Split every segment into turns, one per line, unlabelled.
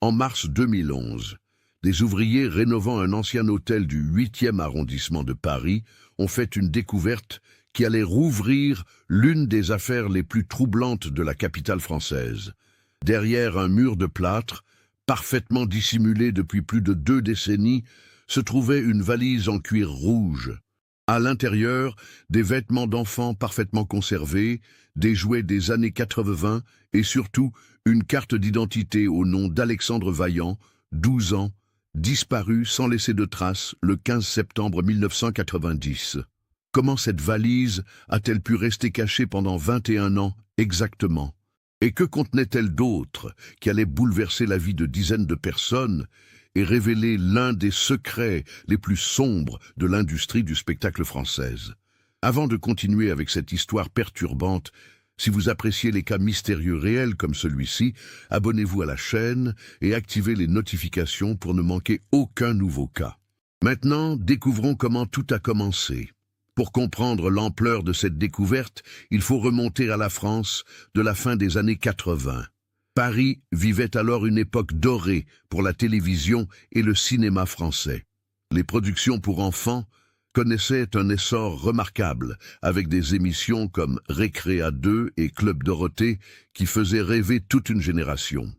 En mars 2011, des ouvriers rénovant un ancien hôtel du 8e arrondissement de Paris ont fait une découverte qui allait rouvrir l'une des affaires les plus troublantes de la capitale française. Derrière un mur de plâtre, parfaitement dissimulé depuis plus de 2 décennies, se trouvait une valise en cuir rouge. À l'intérieur, des vêtements d'enfants parfaitement conservés, des jouets des années 80 et surtout une carte d'identité au nom d'Alexandre Vaillant, 12 ans, disparu sans laisser de traces le 15 septembre 1990. Comment cette valise a-t-elle pu rester cachée pendant 21 ans exactement? Et que contenait-elle d'autre qui allait bouleverser la vie de dizaines de personnes et révéler l'un des secrets les plus sombres de l'industrie du spectacle française? Avant de continuer avec cette histoire perturbante, si vous appréciez les cas mystérieux réels comme celui-ci, abonnez-vous à la chaîne et activez les notifications pour ne manquer aucun nouveau cas. Maintenant, découvrons comment tout a commencé. Pour comprendre l'ampleur de cette découverte, il faut remonter à la France de la fin des années 80. Paris vivait alors une époque dorée pour la télévision et le cinéma français. Les productions pour enfants connaissaient un essor remarquable, avec des émissions comme Récréa 2 et Club Dorothée qui faisaient rêver toute une génération.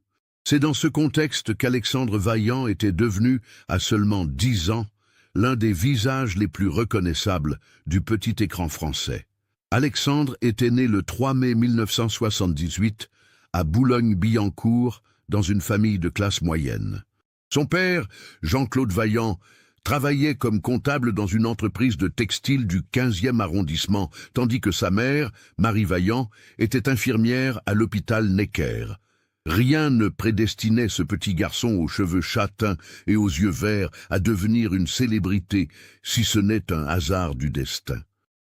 C'est dans ce contexte qu'Alexandre Vaillant était devenu, à seulement 10 ans, l'un des visages les plus reconnaissables du petit écran français. Alexandre était né le 3 mai 1978 à Boulogne-Billancourt, dans une famille de classe moyenne. Son père, Jean-Claude Vaillant, travaillait comme comptable dans une entreprise de textile du 15e arrondissement, tandis que sa mère, Marie Vaillant, était infirmière à l'hôpital Necker. Rien ne prédestinait ce petit garçon aux cheveux châtains et aux yeux verts à devenir une célébrité, si ce n'est un hasard du destin.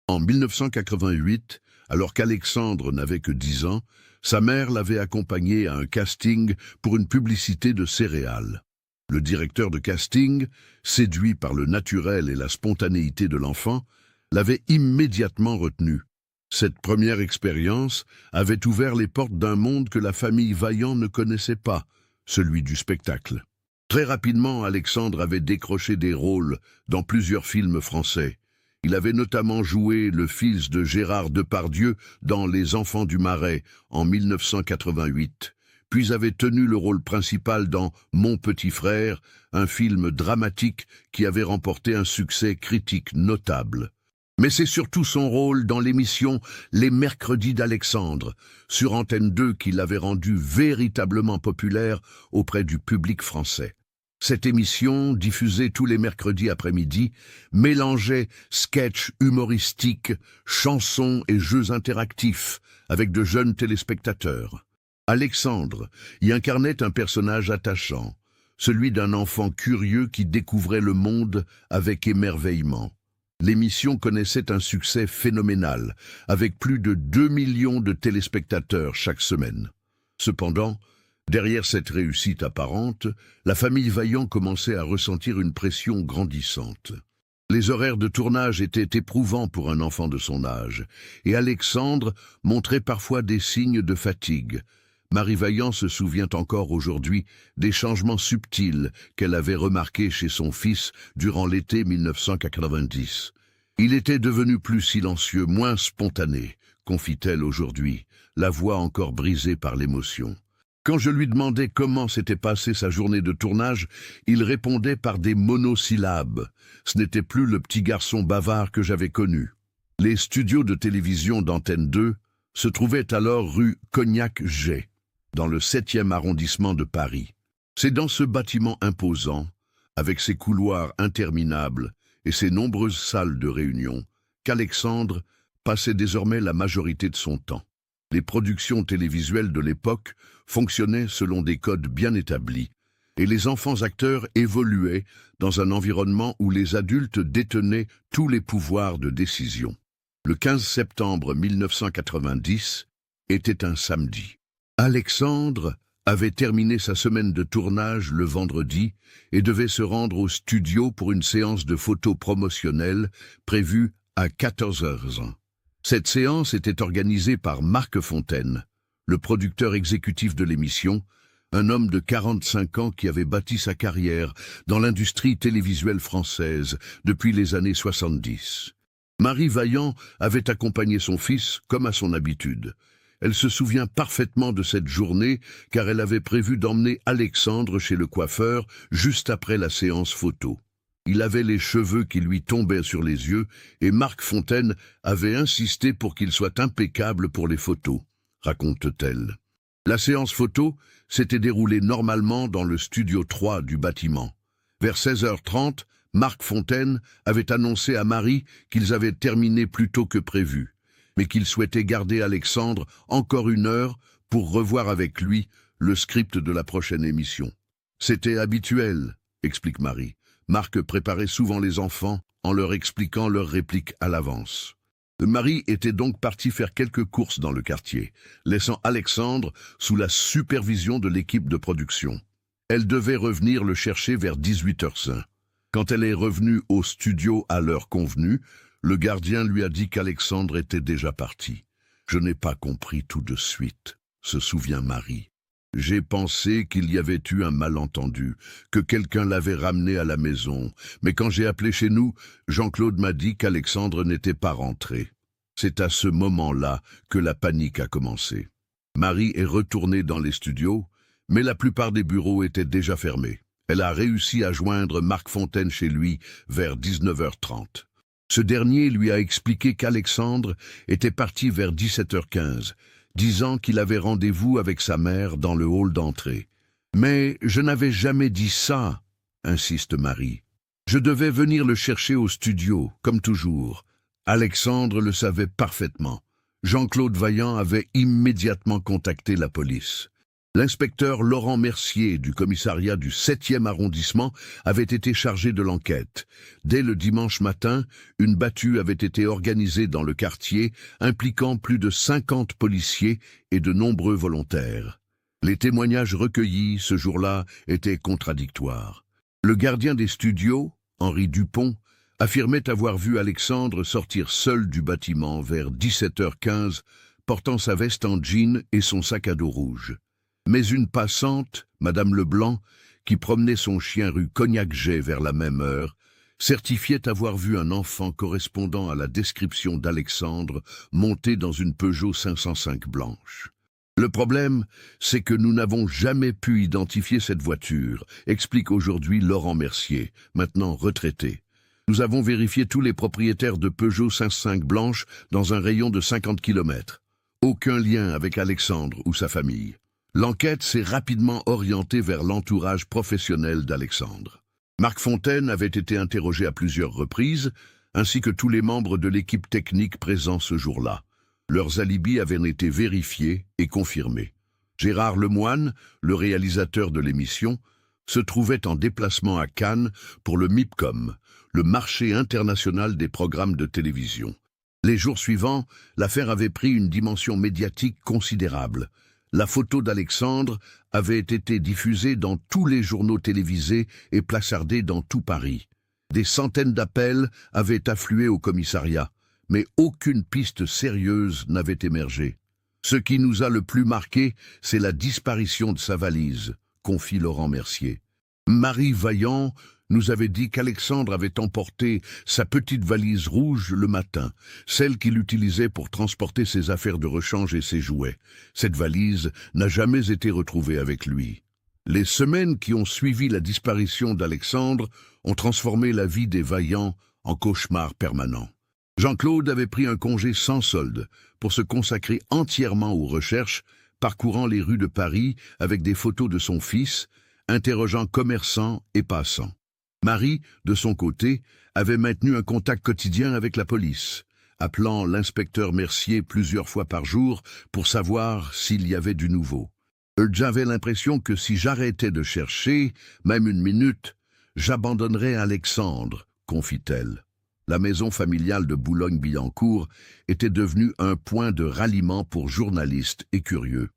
En 1988, alors qu'Alexandre n'avait que 10 ans, sa mère l'avait accompagné à un casting pour une publicité de céréales. Le directeur de casting, séduit par le naturel et la spontanéité de l'enfant, l'avait immédiatement retenu. Cette première expérience avait ouvert les portes d'un monde que la famille Vaillant ne connaissait pas, celui du spectacle. Très rapidement, Alexandre avait décroché des rôles dans plusieurs films français. Il avait notamment joué le fils de Gérard Depardieu dans Les Enfants du Marais en 1988, puis avait tenu le rôle principal dans Mon petit frère, un film dramatique qui avait remporté un succès critique notable. Mais c'est surtout son rôle dans l'émission Les Mercredis d'Alexandre, sur Antenne 2, qui l'avait rendu véritablement populaire auprès du public français. Cette émission, diffusée tous les mercredis après-midi, mélangeait sketchs humoristiques, chansons et jeux interactifs avec de jeunes téléspectateurs. Alexandre y incarnait un personnage attachant, celui d'un enfant curieux qui découvrait le monde avec émerveillement. L'émission connaissait un succès phénoménal, avec plus de 2 millions de téléspectateurs chaque semaine. Cependant, derrière cette réussite apparente, la famille Vaillant commençait à ressentir une pression grandissante. Les horaires de tournage étaient éprouvants pour un enfant de son âge, et Alexandre montrait parfois des signes de fatigue. Marie Vaillant se souvient encore aujourd'hui des changements subtils qu'elle avait remarqués chez son fils durant l'été 1990. Il était devenu plus silencieux, moins spontané, confie-t-elle aujourd'hui, la voix encore brisée par l'émotion. Quand je lui demandais comment s'était passée sa journée de tournage, il répondait par des monosyllabes. Ce n'était plus le petit garçon bavard que j'avais connu. Les studios de télévision d'Antenne 2 se trouvaient alors rue Cognac-Jay, dans le 7e arrondissement de Paris. C'est dans ce bâtiment imposant, avec ses couloirs interminables et ses nombreuses salles de réunion, qu'Alexandre passait désormais la majorité de son temps. Les productions télévisuelles de l'époque fonctionnaient selon des codes bien établis, et les enfants acteurs évoluaient dans un environnement où les adultes détenaient tous les pouvoirs de décision. Le 15 septembre 1990 était un samedi. Alexandre avait terminé sa semaine de tournage le vendredi et devait se rendre au studio pour une séance de photos promotionnelles prévue à 14h. Cette séance était organisée par Marc Fontaine, le producteur exécutif de l'émission, un homme de 45 ans qui avait bâti sa carrière dans l'industrie télévisuelle française depuis les années 70. Marie Vaillant avait accompagné son fils comme à son habitude. Elle se souvient parfaitement de cette journée car elle avait prévu d'emmener Alexandre chez le coiffeur juste après la séance photo. Il avait les cheveux qui lui tombaient sur les yeux et Marc Fontaine avait insisté pour qu'il soit impeccable pour les photos, raconte-t-elle. La séance photo s'était déroulée normalement dans le studio 3 du bâtiment. Vers 16h30, Marc Fontaine avait annoncé à Marie qu'ils avaient terminé plus tôt que prévu, mais qu'il souhaitait garder Alexandre encore 1 heure pour revoir avec lui le script de la prochaine émission. C'était habituel, explique Marie. Marc préparait souvent les enfants en leur expliquant leurs répliques à l'avance. Marie était donc partie faire quelques courses dans le quartier, laissant Alexandre sous la supervision de l'équipe de production. Elle devait revenir le chercher vers 18h05. Quand elle est revenue au studio à l'heure convenue, le gardien lui a dit qu'Alexandre était déjà parti. « Je n'ai pas compris tout de suite », se souvient Marie. « J'ai pensé qu'il y avait eu un malentendu, que quelqu'un l'avait ramené à la maison. Mais quand j'ai appelé chez nous, Jean-Claude m'a dit qu'Alexandre n'était pas rentré. C'est à ce moment-là que la panique a commencé. » Marie est retournée dans les studios, mais la plupart des bureaux étaient déjà fermés. Elle a réussi à joindre Marc Fontaine chez lui vers 19h30. Ce dernier lui a expliqué qu'Alexandre était parti vers 17h15, disant qu'il avait rendez-vous avec sa mère dans le hall d'entrée. « Mais je n'avais jamais dit ça, » insiste Marie. « Je devais venir le chercher au studio, comme toujours. » Alexandre le savait parfaitement. Jean-Claude Vaillant avait immédiatement contacté la police. L'inspecteur Laurent Mercier du commissariat du 7e arrondissement avait été chargé de l'enquête. Dès le dimanche matin, une battue avait été organisée dans le quartier, impliquant plus de 50 policiers et de nombreux volontaires. Les témoignages recueillis ce jour-là étaient contradictoires. Le gardien des studios, Henri Dupont, affirmait avoir vu Alexandre sortir seul du bâtiment vers 17h15, portant sa veste en jean et son sac à dos rouge. Mais une passante, Madame Leblanc, qui promenait son chien rue Cognac-Jay vers la même heure, certifiait avoir vu un enfant correspondant à la description d'Alexandre monter dans une Peugeot 505 blanche. Le problème, c'est que nous n'avons jamais pu identifier cette voiture, explique aujourd'hui Laurent Mercier, maintenant retraité. Nous avons vérifié tous les propriétaires de Peugeot 505 blanche dans un rayon de 50 km. Aucun lien avec Alexandre ou sa famille. L'enquête s'est rapidement orientée vers l'entourage professionnel d'Alexandre. Marc Fontaine avait été interrogé à plusieurs reprises, ainsi que tous les membres de l'équipe technique présents ce jour-là. Leurs alibis avaient été vérifiés et confirmés. Gérard Lemoine, le réalisateur de l'émission, se trouvait en déplacement à Cannes pour le MIPCOM, le marché international des programmes de télévision. Les jours suivants, l'affaire avait pris une dimension médiatique considérable. La photo d'Alexandre avait été diffusée dans tous les journaux télévisés et placardée dans tout Paris. Des centaines d'appels avaient afflué au commissariat, mais aucune piste sérieuse n'avait émergé. Ce qui nous a le plus marqué, c'est la disparition de sa valise, confie Laurent Mercier. Marie Vaillant nous avait dit qu'Alexandre avait emporté sa petite valise rouge le matin, celle qu'il utilisait pour transporter ses affaires de rechange et ses jouets. Cette valise n'a jamais été retrouvée avec lui. Les semaines qui ont suivi la disparition d'Alexandre ont transformé la vie des Vaillant en cauchemar permanent. Jean-Claude avait pris un congé sans solde pour se consacrer entièrement aux recherches, parcourant les rues de Paris avec des photos de son fils, interrogeant commerçants et passants. Marie, de son côté, avait maintenu un contact quotidien avec la police, appelant l'inspecteur Mercier plusieurs fois par jour pour savoir s'il y avait du nouveau. « J'avais l'impression que si j'arrêtais de chercher, même 1 minute, j'abandonnerais Alexandre », confie-t-elle. La maison familiale de Boulogne-Billancourt était devenue un point de ralliement pour journalistes et curieux.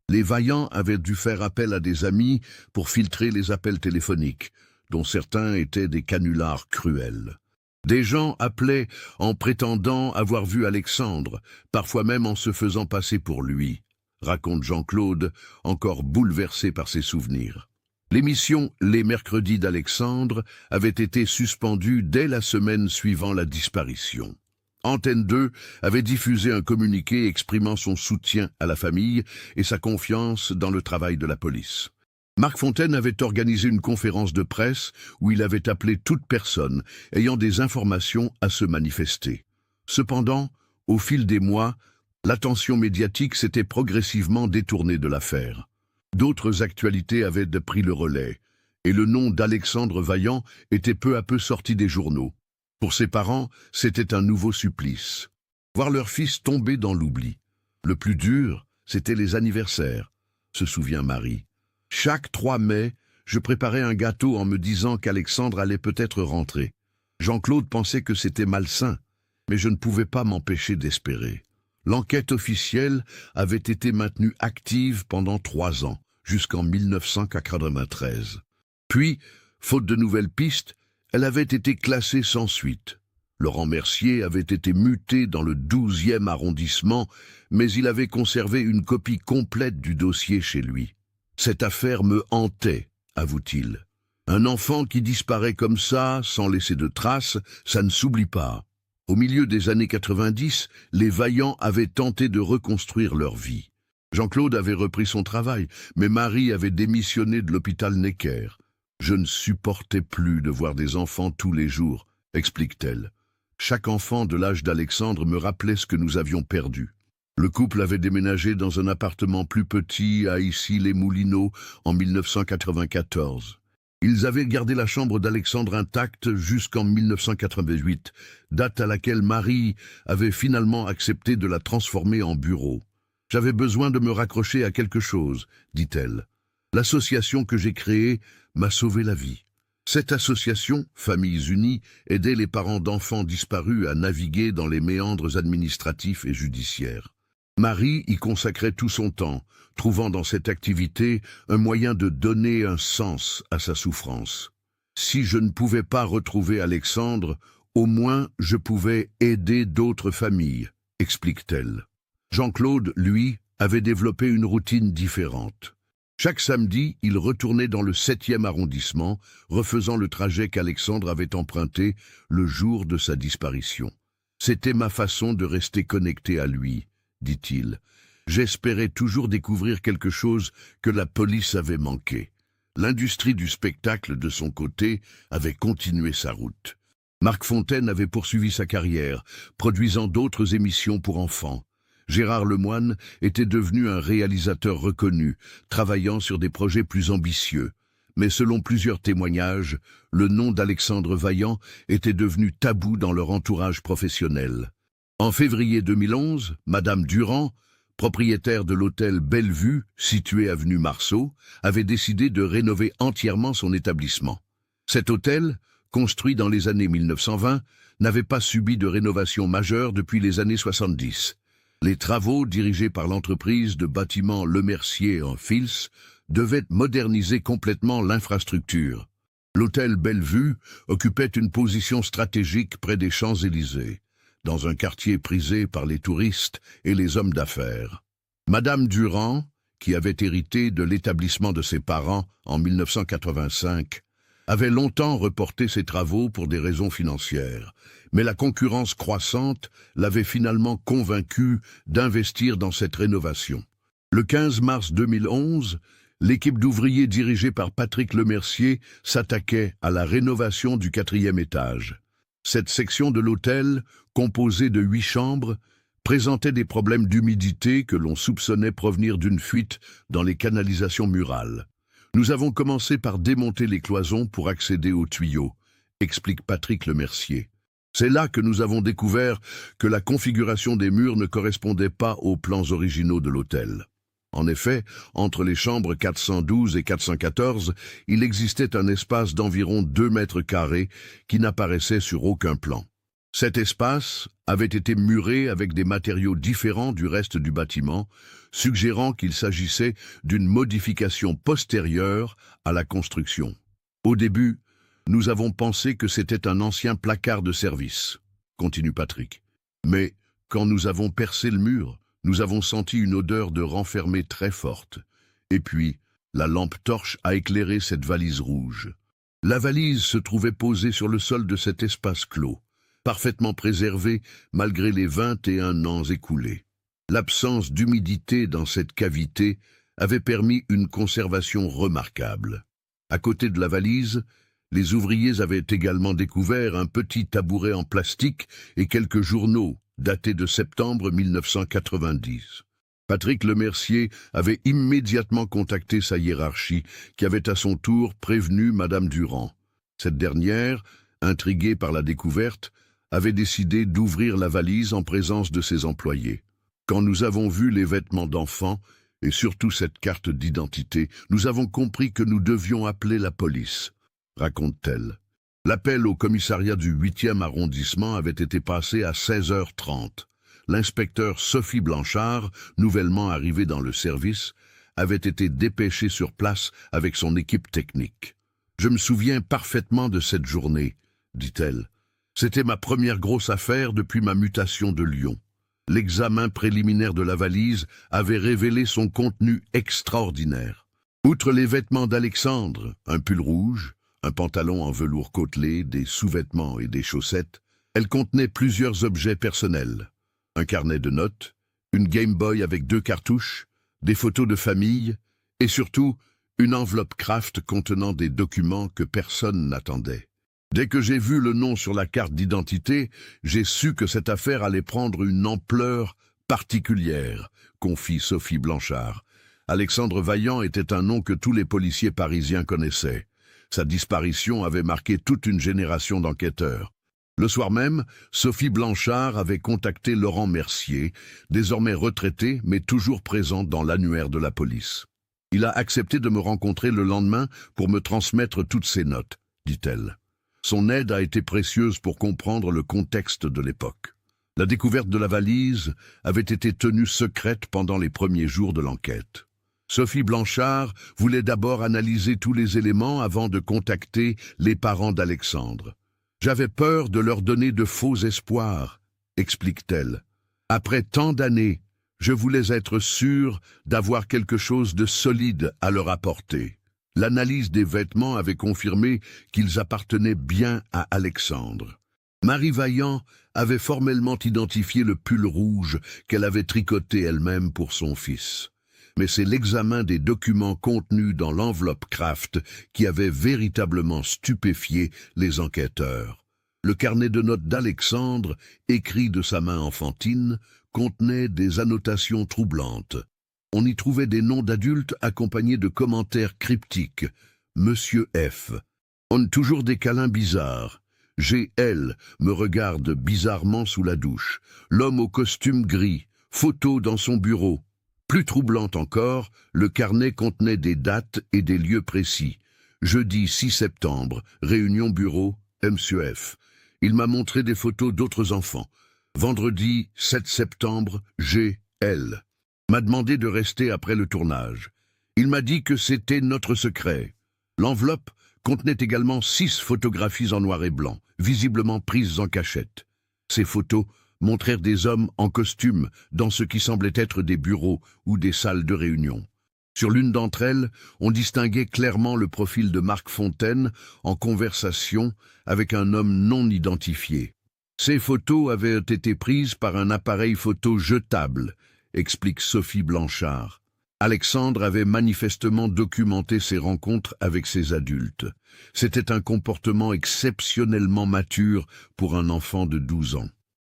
Les Vaillant avaient dû faire appel à des amis pour filtrer les appels téléphoniques, dont certains étaient des canulars cruels. Des gens appelaient en prétendant avoir vu Alexandre, parfois même en se faisant passer pour lui. raconte Jean-Claude, encore bouleversé par ses souvenirs. L'émission Les Mercredis d'Alexandre avait été suspendue dès la semaine suivant la disparition. Antenne 2 avait diffusé un communiqué exprimant son soutien à la famille et sa confiance dans le travail de la police. Marc Fontaine avait organisé une conférence de presse où il avait appelé toute personne ayant des informations à se manifester. Cependant, au fil des mois, l'attention médiatique s'était progressivement détournée de l'affaire. D'autres actualités avaient pris le relais, et le nom d'Alexandre Vaillant était peu à peu sorti des journaux. Pour ses parents, c'était un nouveau supplice. Voir leur fils tomber dans l'oubli. Le plus dur, c'était les anniversaires, se souvient Marie. Chaque 3 mai, je préparais un gâteau en me disant qu'Alexandre allait peut-être rentrer. Jean-Claude pensait que c'était malsain, mais je ne pouvais pas m'empêcher d'espérer. L'enquête officielle avait été maintenue active pendant 3 ans, jusqu'en 1993. Puis, faute de nouvelles pistes, elle avait été classée sans suite. Laurent Mercier avait été muté dans le 12e arrondissement, mais il avait conservé une copie complète du dossier chez lui. Cette affaire me hantait, avoue-t-il. Un enfant qui disparaît comme ça, sans laisser de traces, ça ne s'oublie pas. Au milieu des années 90, les Vaillant avaient tenté de reconstruire leur vie. Jean-Claude avait repris son travail, mais Marie avait démissionné de l'hôpital Necker. « Je ne supportais plus de voir des enfants tous les jours », explique-t-elle. Chaque enfant de l'âge d'Alexandre me rappelait ce que nous avions perdu. Le couple avait déménagé dans un appartement plus petit à Issy-les-Moulineaux en 1994. Ils avaient gardé la chambre d'Alexandre intacte jusqu'en 1988, date à laquelle Marie avait finalement accepté de la transformer en bureau. « J'avais besoin de me raccrocher à quelque chose », dit-elle. « L'association que j'ai créée m'a sauvé la vie. » Cette association, Familles Unies, aidait les parents d'enfants disparus à naviguer dans les méandres administratifs et judiciaires. Marie y consacrait tout son temps, trouvant dans cette activité un moyen de donner un sens à sa souffrance. Si je ne pouvais pas retrouver Alexandre, au moins je pouvais aider d'autres familles, explique-t-elle. Jean-Claude, lui, avait développé une routine différente. Chaque samedi, il retournait dans le 7e arrondissement, refaisant le trajet qu'Alexandre avait emprunté le jour de sa disparition. C'était ma façon de rester connecté à lui, dit-il. J'espérais toujours découvrir quelque chose que la police avait manqué. L'industrie du spectacle, de son côté, avait continué sa route. Marc Fontaine avait poursuivi sa carrière, produisant d'autres émissions pour enfants. Gérard Lemoine était devenu un réalisateur reconnu, travaillant sur des projets plus ambitieux. Mais selon plusieurs témoignages, le nom d'Alexandre Vaillant était devenu tabou dans leur entourage professionnel. En février 2011, Madame Durand, propriétaire de l'hôtel Bellevue, situé avenue Marceau, avait décidé de rénover entièrement son établissement. Cet hôtel, construit dans les années 1920, n'avait pas subi de rénovation majeure depuis les années 70. Les travaux, dirigés par l'entreprise de bâtiments Lemercier en Fils, devaient moderniser complètement l'infrastructure. L'hôtel Bellevue occupait une position stratégique près des Champs-Élysées, dans un quartier prisé par les touristes et les hommes d'affaires. Madame Durand, qui avait hérité de l'établissement de ses parents en 1985, avait longtemps reporté ses travaux pour des raisons financières, mais la concurrence croissante l'avait finalement convaincu d'investir dans cette rénovation. Le 15 mars 2011, l'équipe d'ouvriers dirigée par Patrick Lemercier s'attaquait à la rénovation du 4e étage. Cette section de l'hôtel, composée de 8 chambres, présentait des problèmes d'humidité que l'on soupçonnait provenir d'une fuite dans les canalisations murales. Nous avons commencé par démonter les cloisons pour accéder aux tuyaux, explique Patrick Lemercier. C'est là que nous avons découvert que la configuration des murs ne correspondait pas aux plans originaux de l'hôtel. En effet, entre les chambres 412 et 414, il existait un espace d'environ 2 mètres carrés qui n'apparaissait sur aucun plan. Cet espace avait été muré avec des matériaux différents du reste du bâtiment, suggérant qu'il s'agissait d'une modification postérieure à la construction. Au début, nous avons pensé que c'était un ancien placard de service, continue Patrick. Mais quand nous avons percé le mur, Nous avons senti une odeur de renfermé très forte. Et puis, la lampe torche a éclairé cette valise rouge. La valise se trouvait posée sur le sol de cet espace clos, parfaitement préservée malgré les 21 ans écoulés. L'absence d'humidité dans cette cavité avait permis une conservation remarquable. À côté de la valise, les ouvriers avaient également découvert un petit tabouret en plastique et quelques journaux datés de septembre 1990. Patrick Lemercier avait immédiatement contacté sa hiérarchie, qui avait à son tour prévenu Madame Durand. Cette dernière, intriguée par la découverte, avait décidé d'ouvrir la valise en présence de ses employés. Quand nous avons vu les vêtements d'enfants, et surtout cette carte d'identité, nous avons compris que nous devions appeler la police, raconte-t-elle. L'appel au commissariat du 8e arrondissement avait été passé à 16h30. L'inspecteur Sophie Blanchard, nouvellement arrivée dans le service, avait été dépêchée sur place avec son équipe technique. « Je me souviens parfaitement de cette journée, dit-elle. C'était ma première grosse affaire depuis ma mutation de Lyon. L'examen préliminaire de la valise avait révélé son contenu extraordinaire. Outre les vêtements d'Alexandre, un pull rouge, un pantalon en velours côtelé, des sous-vêtements et des chaussettes, elle contenait plusieurs objets personnels. Un carnet de notes, une Game Boy avec 2 cartouches, des photos de famille et surtout une enveloppe Kraft contenant des documents que personne n'attendait. Dès que j'ai vu le nom sur la carte d'identité, j'ai su que cette affaire allait prendre une ampleur particulière, confie Sophie Blanchard. Alexandre Vaillant était un nom que tous les policiers parisiens connaissaient. Sa disparition avait marqué toute une génération d'enquêteurs. Le soir même, Sophie Blanchard avait contacté Laurent Mercier, désormais retraité mais toujours présent dans l'annuaire de la police. Il a accepté de me rencontrer le lendemain pour me transmettre toutes ses notes, dit-elle. Son aide a été précieuse pour comprendre le contexte de l'époque. La découverte de la valise avait été tenue secrète pendant les premiers jours de l'enquête. Sophie Blanchard voulait d'abord analyser tous les éléments avant de contacter les parents d'Alexandre. « J'avais peur de leur donner de faux espoirs », explique-t-elle. « Après tant d'années, je voulais être sûre d'avoir quelque chose de solide à leur apporter. » L'analyse des vêtements avait confirmé qu'ils appartenaient bien à Alexandre. Marie Vaillant avait formellement identifié le pull rouge qu'elle avait tricoté elle-même pour son fils. Mais c'est l'examen des documents contenus dans l'enveloppe Kraft qui avait véritablement stupéfié les enquêteurs. Le carnet de notes d'Alexandre, écrit de sa main enfantine, contenait des annotations troublantes. On y trouvait des noms d'adultes accompagnés de commentaires cryptiques. Monsieur F. On toujours des câlins bizarres. GL me regarde bizarrement sous la douche. L'homme au costume gris. Photo dans son bureau. Plus troublante encore, le carnet contenait des dates et des lieux précis. Jeudi 6 septembre, réunion bureau, Monsieur F. Il m'a montré des photos d'autres enfants. Vendredi 7 septembre, GL. M'a demandé de rester après le tournage. Il m'a dit que c'était notre secret. L'enveloppe contenait également 6 photographies en noir et blanc, visiblement prises en cachette. Ces photos montrèrent des hommes en costume dans ce qui semblait être des bureaux ou des salles de réunion. Sur l'une d'entre elles, on distinguait clairement le profil de Marc Fontaine en conversation avec un homme non identifié. Ces photos avaient été prises par un appareil photo jetable, explique Sophie Blanchard. Alexandre avait manifestement documenté ses rencontres avec ces adultes. C'était un comportement exceptionnellement mature pour un enfant de 12 ans.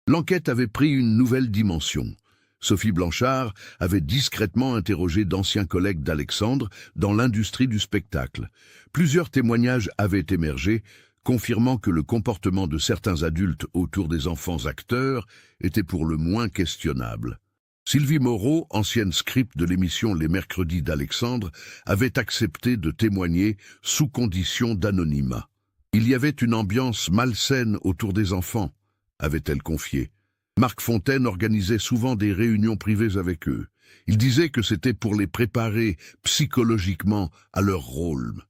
L'enquête avait pris une nouvelle dimension. Sophie Blanchard avait discrètement interrogé d'anciens collègues d'Alexandre dans l'industrie du spectacle. Plusieurs témoignages avaient émergé, confirmant que le comportement de certains adultes autour des enfants acteurs était pour le moins questionnable. Sylvie Moreau, ancienne script de l'émission Les Mercredis d'Alexandre, avait accepté de témoigner sous condition d'anonymat. Il y avait une ambiance malsaine autour des enfants, avait-elle confié. Marc Fontaine organisait souvent des réunions privées avec eux. Il disait que c'était pour les préparer psychologiquement à leur rôle.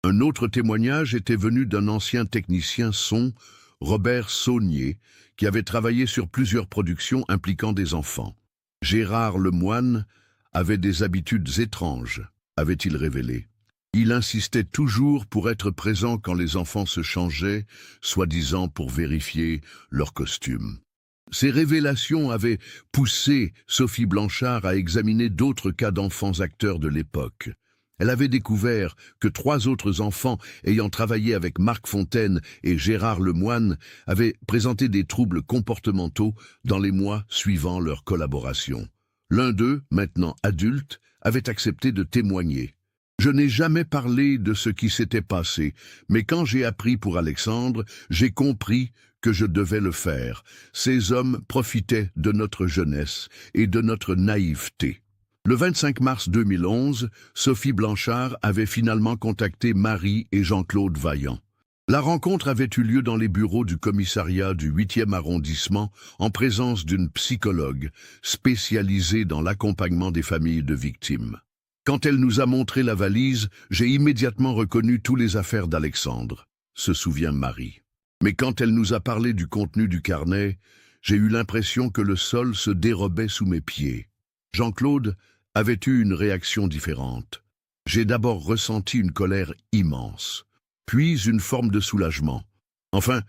Un autre témoignage était venu d'un ancien technicien son, Robert Saunier, qui avait travaillé sur plusieurs productions impliquant des enfants. Gérard Lemoine avait des habitudes étranges, avait-il révélé. Il insistait toujours pour être présent quand les enfants se changeaient, soi-disant pour vérifier leur costume. Ces révélations avaient poussé Sophie Blanchard à examiner d'autres cas d'enfants acteurs de l'époque. Elle avait découvert que 3 autres enfants ayant travaillé avec Marc Fontaine et Gérard Lemoine avaient présenté des troubles comportementaux dans les mois suivant leur collaboration. L'un d'eux, maintenant adulte, avait accepté de témoigner. Je n'ai jamais parlé de ce qui s'était passé, mais quand j'ai appris pour Alexandre, j'ai compris que je devais le faire. Ces hommes profitaient de notre jeunesse et de notre naïveté. Le 25 mars 2011, Sophie Blanchard avait finalement contacté Marie et Jean-Claude Vaillant. La rencontre avait eu lieu dans les bureaux du commissariat du 8e arrondissement en présence d'une psychologue spécialisée dans l'accompagnement des familles de victimes. Quand elle nous a montré la valise, j'ai immédiatement reconnu tous les affaires d'Alexandre, se souvient Marie. Mais quand elle nous a parlé du contenu du carnet, j'ai eu l'impression que le sol se dérobait sous mes pieds. Jean-Claude avait eu une réaction différente. J'ai d'abord ressenti une colère immense, puis une forme de soulagement. Enfin,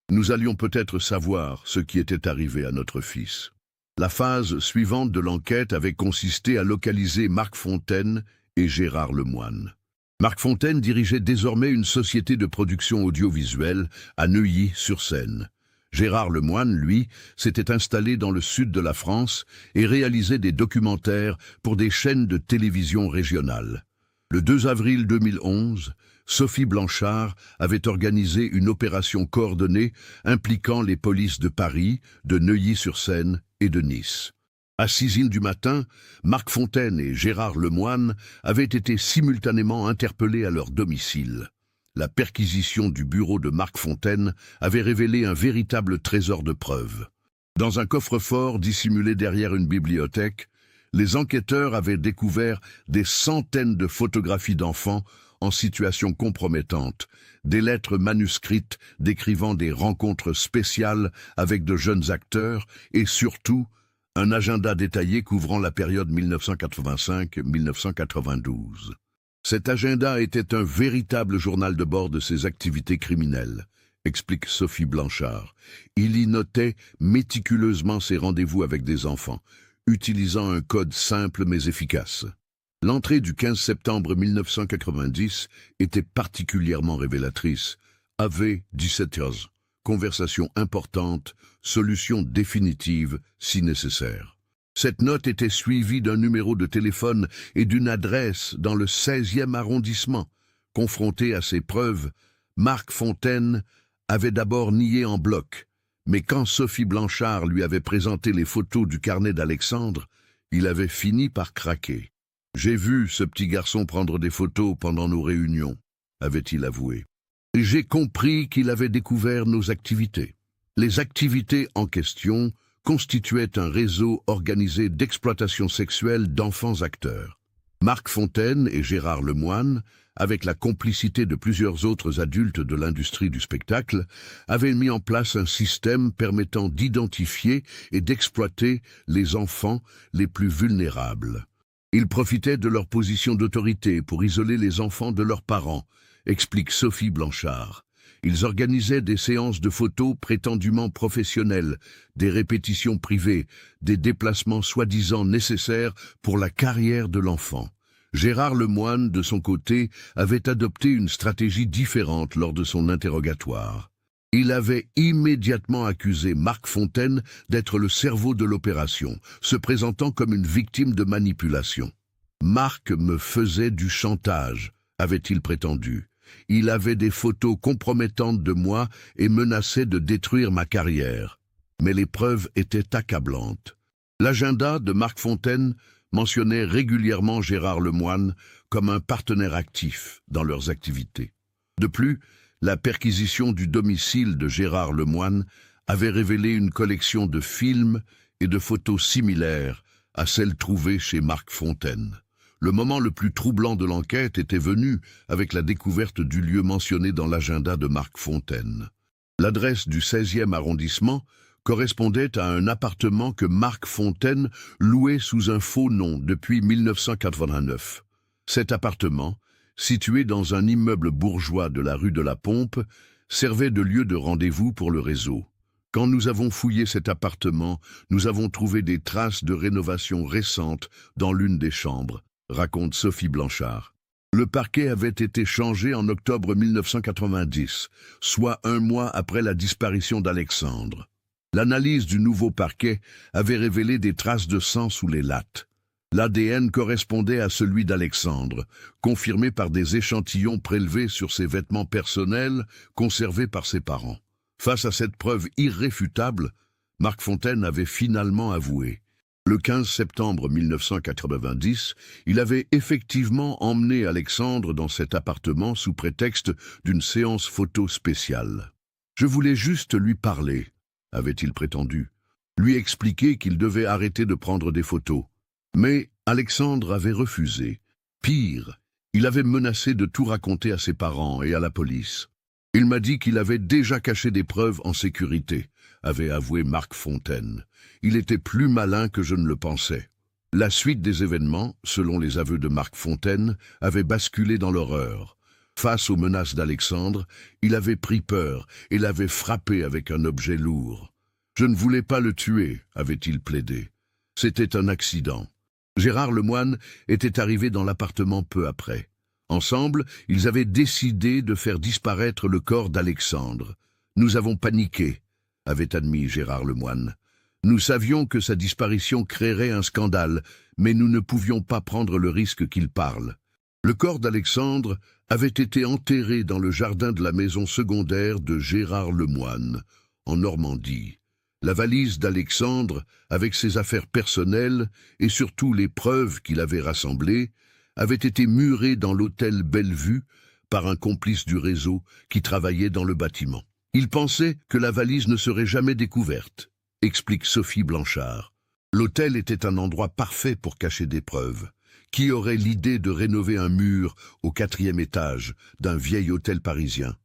nous allions peut-être savoir ce qui était arrivé à notre fils. La phase suivante de l'enquête avait consisté à localiser Marc Fontaine et Gérard Lemoine. Marc Fontaine dirigeait désormais une société de production audiovisuelle à Neuilly-sur-Seine. Gérard Lemoine, lui, s'était installé dans le sud de la France et réalisait des documentaires pour des chaînes de télévision régionales. Le 2 avril 2011, Sophie Blanchard avait organisé une opération coordonnée impliquant les polices de Paris, de Neuilly-sur-Seine et de Nice. À 6h du matin, Marc Fontaine et Gérard Lemoine avaient été simultanément interpellés à leur domicile. La perquisition du bureau de Marc Fontaine avait révélé un véritable trésor de preuves. Dans un coffre-fort dissimulé derrière une bibliothèque, les enquêteurs avaient découvert des centaines de photographies d'enfants en situation compromettante, des lettres manuscrites décrivant des rencontres spéciales avec de jeunes acteurs et surtout un agenda détaillé couvrant la période 1985-1992. Cet agenda était un véritable journal de bord de ses activités criminelles, explique Sophie Blanchard. Il y notait méticuleusement ses rendez-vous avec des enfants, utilisant un code simple mais efficace. L'entrée du 15 septembre 1990 était particulièrement révélatrice. AV 17h. Conversation importante, solution définitive si nécessaire. Cette note était suivie d'un numéro de téléphone et d'une adresse dans le 16e arrondissement. Confronté à ces preuves, Marc Fontaine avait d'abord nié en bloc, mais quand Sophie Blanchard lui avait présenté les photos du carnet d'Alexandre, il avait fini par craquer. « J'ai vu ce petit garçon prendre des photos pendant nos réunions », avait-il avoué. « Et j'ai compris qu'il avait découvert nos activités. » Les activités en question constituaient un réseau organisé d'exploitation sexuelle d'enfants acteurs. Marc Fontaine et Gérard Lemoine, avec la complicité de plusieurs autres adultes de l'industrie du spectacle, avaient mis en place un système permettant d'identifier et d'exploiter les enfants les plus vulnérables. Ils profitaient de leur position d'autorité pour isoler les enfants de leurs parents, explique Sophie Blanchard. Ils organisaient des séances de photos prétendument professionnelles, des répétitions privées, des déplacements soi-disant nécessaires pour la carrière de l'enfant. Gérard Lemoine, de son côté, avait adopté une stratégie différente lors de son interrogatoire. Il avait immédiatement accusé Marc Fontaine d'être le cerveau de l'opération, se présentant comme une victime de manipulation. « Marc me faisait du chantage », avait-il prétendu. Il avait des photos compromettantes de moi et menaçait de détruire ma carrière. Mais les preuves étaient accablantes. L'agenda de Marc Fontaine mentionnait régulièrement Gérard Lemoine comme un partenaire actif dans leurs activités. De plus, la perquisition du domicile de Gérard Lemoine avait révélé une collection de films et de photos similaires à celles trouvées chez Marc Fontaine. Le moment le plus troublant de l'enquête était venu avec la découverte du lieu mentionné dans l'agenda de Marc Fontaine. L'adresse du 16e arrondissement correspondait à un appartement que Marc Fontaine louait sous un faux nom depuis 1989. Cet appartement, situé dans un immeuble bourgeois de la rue de la Pompe, servait de lieu de rendez-vous pour le réseau. Quand nous avons fouillé cet appartement, nous avons trouvé des traces de rénovation récentes dans l'une des chambres, raconte Sophie Blanchard. Le parquet avait été changé en octobre 1990, soit un mois après la disparition d'Alexandre. L'analyse du nouveau parquet avait révélé des traces de sang sous les lattes. L'ADN correspondait à celui d'Alexandre, confirmé par des échantillons prélevés sur ses vêtements personnels conservés par ses parents. Face à cette preuve irréfutable, Marc Fontaine avait finalement avoué. Le 15 septembre 1990, il avait effectivement emmené Alexandre dans cet appartement sous prétexte d'une séance photo spéciale. « Je voulais juste lui parler », avait-il prétendu, lui expliquer qu'il devait arrêter de prendre des photos. Mais Alexandre avait refusé. Pire, il avait menacé de tout raconter à ses parents et à la police. Il m'a dit qu'il avait déjà caché des preuves en sécurité, avait avoué Marc Fontaine. Il était plus malin que je ne le pensais. La suite des événements, selon les aveux de Marc Fontaine, avait basculé dans l'horreur. Face aux menaces d'Alexandre, il avait pris peur et l'avait frappé avec un objet lourd. « Je ne voulais pas le tuer », avait-il plaidé. C'était un accident. Gérard Lemoine était arrivé dans l'appartement peu après. Ensemble, ils avaient décidé de faire disparaître le corps d'Alexandre. « Nous avons paniqué », avait admis Gérard Lemoine. « Nous savions que sa disparition créerait un scandale, mais nous ne pouvions pas prendre le risque qu'il parle. » Le corps d'Alexandre avait été enterré dans le jardin de la maison secondaire de Gérard Lemoine, en Normandie. La valise d'Alexandre, avec ses affaires personnelles et surtout les preuves qu'il avait rassemblées, avait été murée dans l'hôtel Bellevue par un complice du réseau qui travaillait dans le bâtiment. Il pensait que la valise ne serait jamais découverte, explique Sophie Blanchard. L'hôtel était un endroit parfait pour cacher des preuves. Qui aurait l'idée de rénover un mur au 4e étage d'un vieil hôtel parisien?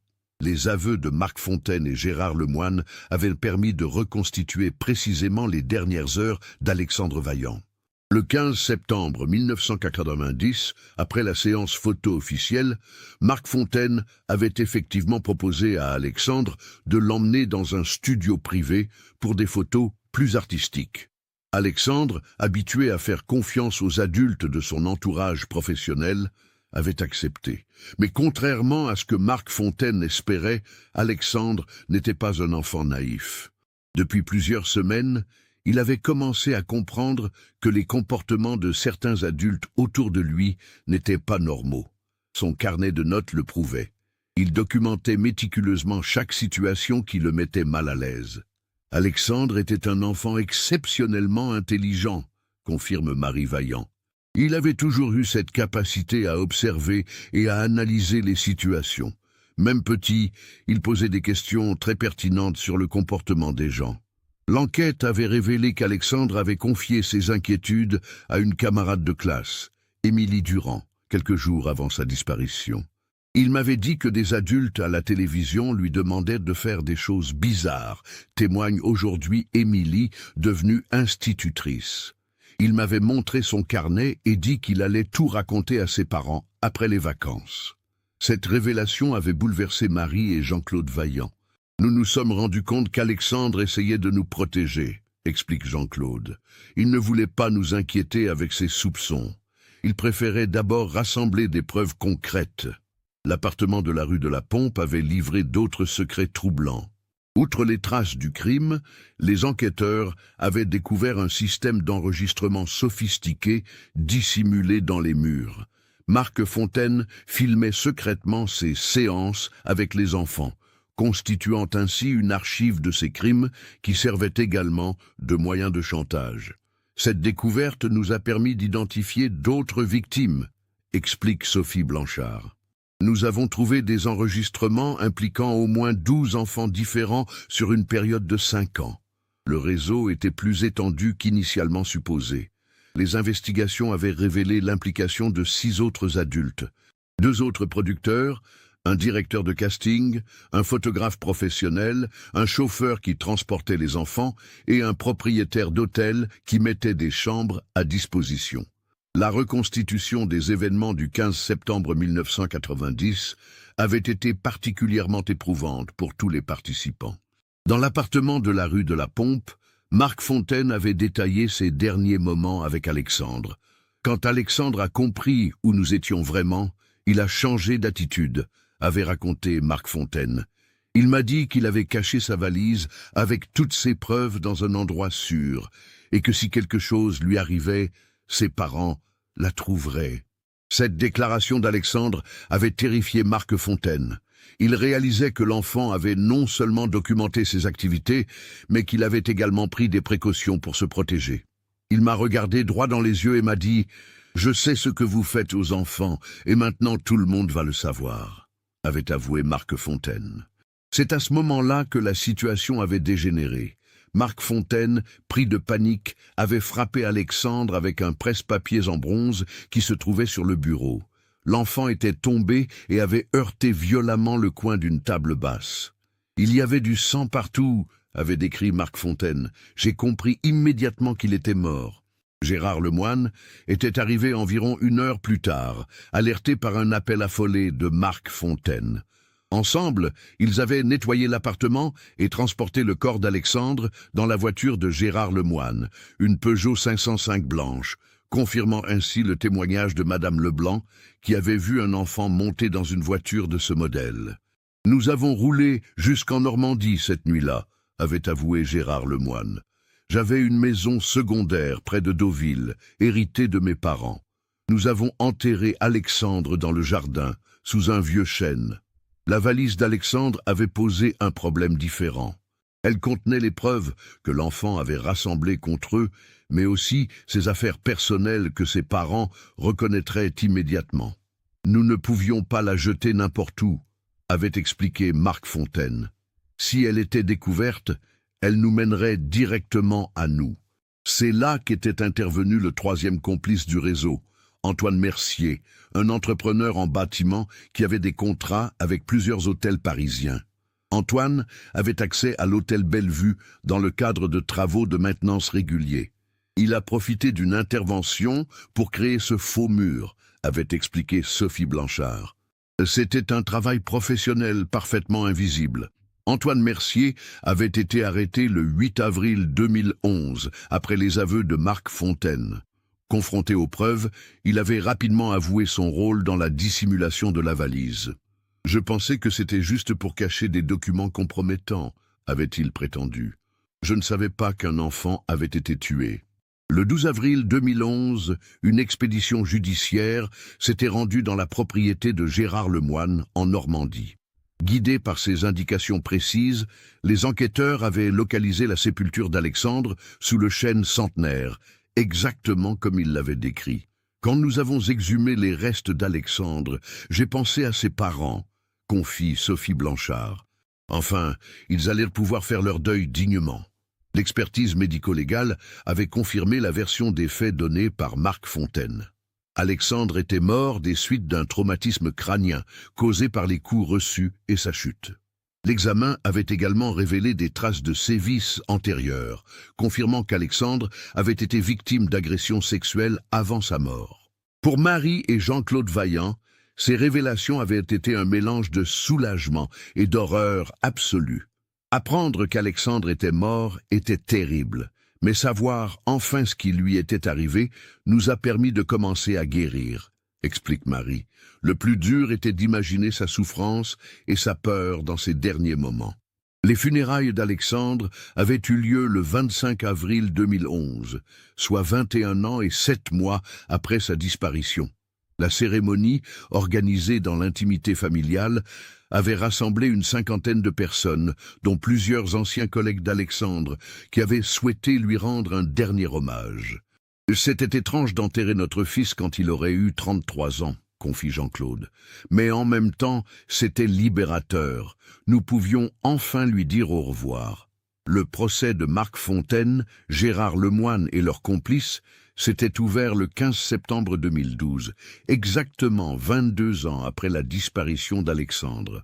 Les aveux de Marc Fontaine et Gérard Lemoine avaient permis de reconstituer précisément les dernières heures d'Alexandre Vaillant. Le 15 septembre 1990, après la séance photo officielle, Marc Fontaine avait effectivement proposé à Alexandre de l'emmener dans un studio privé pour des photos plus artistiques. Alexandre, habitué à faire confiance aux adultes de son entourage professionnel, avait accepté. Mais contrairement à ce que Marc Fontaine espérait, Alexandre n'était pas un enfant naïf. Depuis plusieurs semaines, il avait commencé à comprendre que les comportements de certains adultes autour de lui n'étaient pas normaux. Son carnet de notes le prouvait. Il documentait méticuleusement chaque situation qui le mettait mal à l'aise. Alexandre était un enfant exceptionnellement intelligent, confirme Marie Vaillant. Il avait toujours eu cette capacité à observer et à analyser les situations. Même petit, il posait des questions très pertinentes sur le comportement des gens. L'enquête avait révélé qu'Alexandre avait confié ses inquiétudes à une camarade de classe, Émilie Durand, quelques jours avant sa disparition. Il m'avait dit que des adultes à la télévision lui demandaient de faire des choses bizarres, témoigne aujourd'hui Émilie, devenue institutrice. Il m'avait montré son carnet et dit qu'il allait tout raconter à ses parents après les vacances. Cette révélation avait bouleversé Marie et Jean-Claude Vaillant. Nous nous sommes rendus compte qu'Alexandre essayait de nous protéger, explique Jean-Claude. Il ne voulait pas nous inquiéter avec ses soupçons. Il préférait d'abord rassembler des preuves concrètes. L'appartement de la rue de la Pompe avait livré d'autres secrets troublants. Outre les traces du crime, les enquêteurs avaient découvert un système d'enregistrement sophistiqué dissimulé dans les murs. Marc Fontaine filmait secrètement ses séances avec les enfants, constituant ainsi une archive de ces crimes qui servait également de moyen de chantage. Cette découverte nous a permis d'identifier d'autres victimes, explique Sophie Blanchard. Nous avons trouvé des enregistrements impliquant au moins 12 enfants différents sur une période de 5 ans. Le réseau était plus étendu qu'initialement supposé. Les investigations avaient révélé l'implication de 6 autres adultes, 2 autres producteurs, un directeur de casting, un photographe professionnel, un chauffeur qui transportait les enfants et un propriétaire d'hôtel qui mettait des chambres à disposition. La reconstitution des événements du 15 septembre 1990 avait été particulièrement éprouvante pour tous les participants. Dans l'appartement de la rue de la Pompe, Marc Fontaine avait détaillé ses derniers moments avec Alexandre. Quand Alexandre a compris où nous étions vraiment, il a changé d'attitude, avait raconté Marc Fontaine. Il m'a dit qu'il avait caché sa valise avec toutes ses preuves dans un endroit sûr, et que si quelque chose lui arrivait, ses parents la trouveraient. Cette déclaration d'Alexandre avait terrifié Marc Fontaine. Il réalisait que l'enfant avait non seulement documenté ses activités, mais qu'il avait également pris des précautions pour se protéger. Il m'a regardé droit dans les yeux et m'a dit « Je sais ce que vous faites aux enfants, et maintenant tout le monde va le savoir », avait avoué Marc Fontaine. C'est à ce moment-là que la situation avait dégénéré. Marc Fontaine, pris de panique, avait frappé Alexandre avec un presse-papiers en bronze qui se trouvait sur le bureau. L'enfant était tombé et avait heurté violemment le coin d'une table basse. « Il y avait du sang partout », avait décrit Marc Fontaine. « J'ai compris immédiatement qu'il était mort. » Gérard Lemoine était arrivé environ 1 heure plus tard, alerté par un appel affolé de Marc Fontaine. Ensemble, ils avaient nettoyé l'appartement et transporté le corps d'Alexandre dans la voiture de Gérard Lemoine, une Peugeot 505 blanche, confirmant ainsi le témoignage de Madame Leblanc, qui avait vu un enfant monter dans une voiture de ce modèle. « Nous avons roulé jusqu'en Normandie cette nuit-là », avait avoué Gérard Lemoine. « J'avais une maison secondaire près de Deauville, héritée de mes parents. Nous avons enterré Alexandre dans le jardin, sous un vieux chêne. La valise d'Alexandre avait posé un problème différent. Elle contenait les preuves que l'enfant avait rassemblées contre eux, mais aussi ses affaires personnelles que ses parents reconnaîtraient immédiatement. Nous ne pouvions pas la jeter n'importe où, avait expliqué Marc Fontaine. Si elle était découverte, elle nous mènerait directement à nous. C'est là qu'était intervenu le 3e complice du réseau, Antoine Mercier, un entrepreneur en bâtiment qui avait des contrats avec plusieurs hôtels parisiens. Antoine avait accès à l'hôtel Bellevue dans le cadre de travaux de maintenance réguliers. Il a profité d'une intervention pour créer ce faux mur, avait expliqué Sophie Blanchard. C'était un travail professionnel parfaitement invisible. Antoine Mercier avait été arrêté le 8 avril 2011, après les aveux de Marc Fontaine. Confronté aux preuves, il avait rapidement avoué son rôle dans la dissimulation de la valise. « Je pensais que c'était juste pour cacher des documents compromettants », avait-il prétendu. « Je ne savais pas qu'un enfant avait été tué. » Le 12 avril 2011, une expédition judiciaire s'était rendue dans la propriété de Gérard Lemoine, en Normandie. Guidés par ces indications précises, les enquêteurs avaient localisé la sépulture d'Alexandre sous le chêne centenaire, exactement comme il l'avait décrit. Quand nous avons exhumé les restes d'Alexandre, j'ai pensé à ses parents, confie Sophie Blanchard. Enfin, ils allaient pouvoir faire leur deuil dignement. L'expertise médico-légale avait confirmé la version des faits donnée par Marc Fontaine. Alexandre était mort des suites d'un traumatisme crânien causé par les coups reçus et sa chute. L'examen avait également révélé des traces de sévices antérieurs, confirmant qu'Alexandre avait été victime d'agressions sexuelles avant sa mort. Pour Marie et Jean-Claude Vaillant, ces révélations avaient été un mélange de soulagement et d'horreur absolue. Apprendre qu'Alexandre était mort était terrible, mais savoir enfin ce qui lui était arrivé nous a permis de commencer à guérir, explique Marie. Le plus dur était d'imaginer sa souffrance et sa peur dans ces derniers moments. Les funérailles d'Alexandre avaient eu lieu le 25 avril 2011, soit 21 ans et 7 mois après sa disparition. La cérémonie, organisée dans l'intimité familiale, avait rassemblé une 50aine de personnes, dont plusieurs anciens collègues d'Alexandre, qui avaient souhaité lui rendre un dernier hommage. « C'était étrange d'enterrer notre fils quand il aurait eu 33 ans. » confie Jean-Claude. Mais en même temps, c'était libérateur. Nous pouvions enfin lui dire au revoir. Le procès de Marc Fontaine, Gérard Lemoine et leurs complices s'était ouvert le 15 septembre 2012, exactement 22 ans après la disparition d'Alexandre.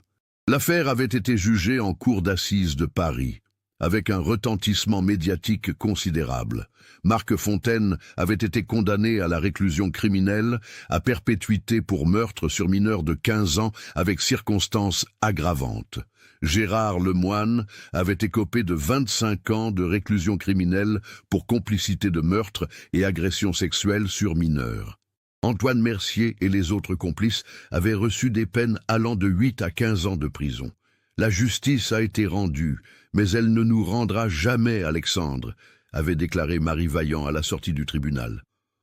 L'affaire avait été jugée en cour d'assises de Paris, avec un retentissement médiatique considérable. Marc Fontaine avait été condamné à la réclusion criminelle à perpétuité pour meurtre sur mineur de 15 ans avec circonstances aggravantes. Gérard Lemoine avait écopé de 25 ans de réclusion criminelle pour complicité de meurtre et agression sexuelle sur mineurs. Antoine Mercier et les autres complices avaient reçu des peines allant de 8 à 15 ans de prison. La justice a été rendue, mais elle ne nous rendra jamais Alexandre, avait déclaré Marie Vaillant à la sortie du tribunal.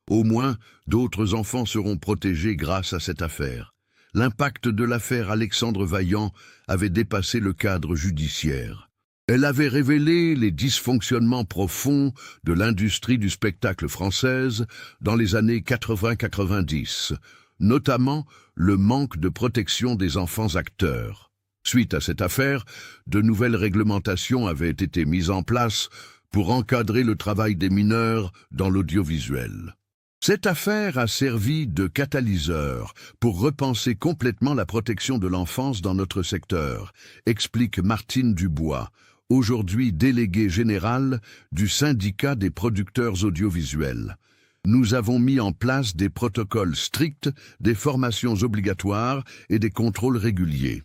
Au moins, d'autres enfants seront protégés grâce à cette affaire. L'impact de l'affaire Alexandre Vaillant avait dépassé le cadre judiciaire. Elle avait révélé les dysfonctionnements profonds de l'industrie du spectacle française dans les années 80-90, notamment le manque de protection des enfants acteurs. Suite à cette affaire, de nouvelles réglementations avaient été mises en place pour encadrer le travail des mineurs dans l'audiovisuel. Cette affaire a servi de catalyseur pour repenser complètement la protection de l'enfance dans notre secteur, explique Martine Dubois, aujourd'hui déléguée générale du syndicat des producteurs audiovisuels. Nous avons mis en place des protocoles stricts, des formations obligatoires et des contrôles réguliers.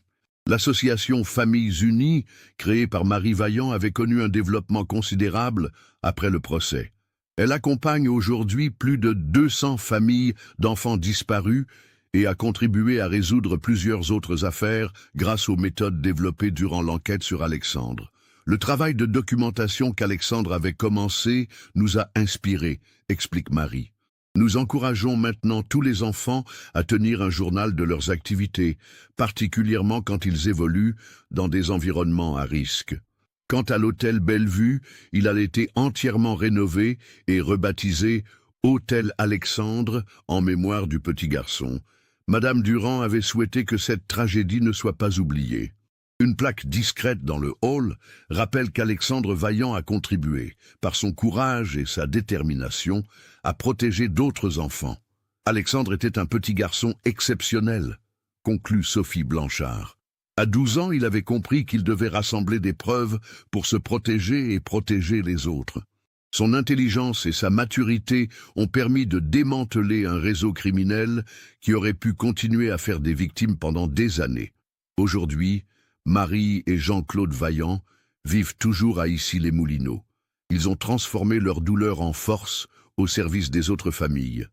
L'association Familles Unies, créée par Marie Vaillant, avait connu un développement considérable après le procès. Elle accompagne aujourd'hui plus de 200 familles d'enfants disparus et a contribué à résoudre plusieurs autres affaires grâce aux méthodes développées durant l'enquête sur Alexandre. Le travail de documentation qu'Alexandre avait commencé nous a inspirés, explique Marie. Nous encourageons maintenant tous les enfants à tenir un journal de leurs activités, particulièrement quand ils évoluent dans des environnements à risque. Quant à l'hôtel Bellevue, il a été entièrement rénové et rebaptisé Hôtel Alexandre en mémoire du petit garçon. Madame Durand avait souhaité que cette tragédie ne soit pas oubliée. Une plaque discrète dans le hall rappelle qu'Alexandre Vaillant a contribué, par son courage et sa détermination, à protéger d'autres enfants. Alexandre était un petit garçon exceptionnel, conclut Sophie Blanchard. À 12 ans, il avait compris qu'il devait rassembler des preuves pour se protéger et protéger les autres. Son intelligence et sa maturité ont permis de démanteler un réseau criminel qui aurait pu continuer à faire des victimes pendant des années. Aujourd'hui, Marie et Jean-Claude Vaillant vivent toujours à Issy-les-Moulineaux. Ils ont transformé leur douleur en force au service des autres familles.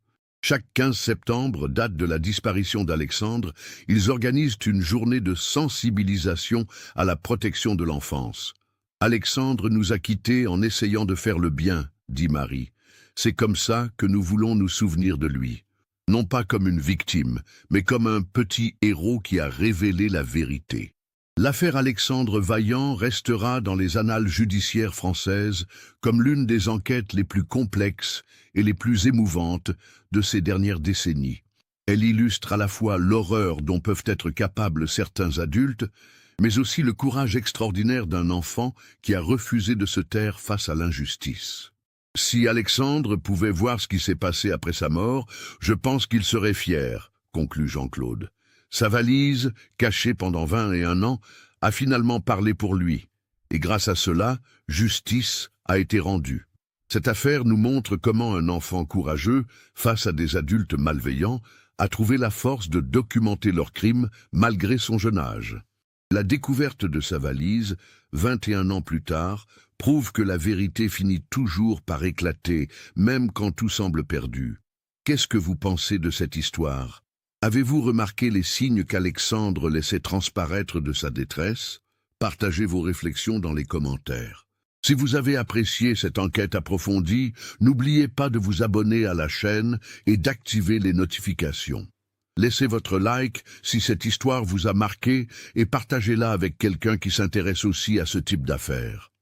Chaque 15 septembre, date de la disparition d'Alexandre, ils organisent une journée de sensibilisation à la protection de l'enfance. Alexandre nous a quittés en essayant de faire le bien, dit Marie. C'est comme ça que nous voulons nous souvenir de lui. Non pas comme une victime, mais comme un petit héros qui a révélé la vérité. L'affaire Alexandre Vaillant restera dans les annales judiciaires françaises comme l'une des enquêtes les plus complexes et les plus émouvantes de ces dernières décennies. Elle illustre à la fois l'horreur dont peuvent être capables certains adultes, mais aussi le courage extraordinaire d'un enfant qui a refusé de se taire face à l'injustice. Si Alexandre pouvait voir ce qui s'est passé après sa mort, je pense qu'il serait fier, conclut Jean-Claude. Sa valise, cachée pendant 21 ans, a finalement parlé pour lui. Et grâce à cela, justice a été rendue. Cette affaire nous montre comment un enfant courageux, face à des adultes malveillants, a trouvé la force de documenter leurs crimes malgré son jeune âge. La découverte de sa valise, 21 ans plus tard, prouve que la vérité finit toujours par éclater, même quand tout semble perdu. Qu'est-ce que vous pensez de cette histoire ? Avez-vous remarqué les signes qu'Alexandre laissait transparaître de sa détresse? Partagez vos réflexions dans les commentaires. Si vous avez apprécié cette enquête approfondie, n'oubliez pas de vous abonner à la chaîne et d'activer les notifications. Laissez votre like si cette histoire vous a marqué et partagez-la avec quelqu'un qui s'intéresse aussi à ce type d'affaires.